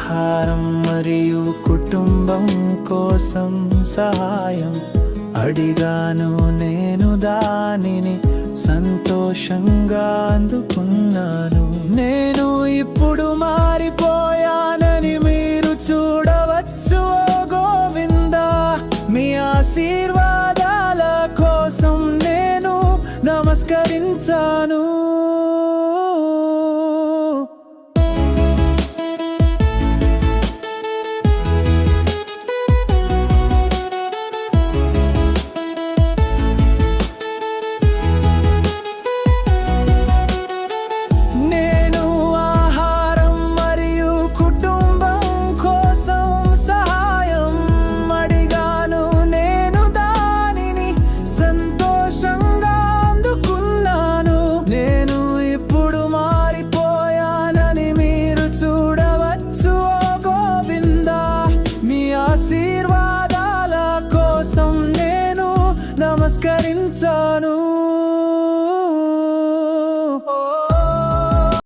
ఆహారం మరియు కుటుంబం కోసం సహాయం అడిగాను, నేను దానిని సంతోషంగా అందుకున్నాను. నేను ఇప్పుడు మారిపోయానని మీరు చూడవచ్చు. ఓ గోవిందా, మీ ఆశీర్వాదాల కోసం నేను నమస్కరించాను. ఆశీర్వాదాల కోసం నేను నమస్కరించాను.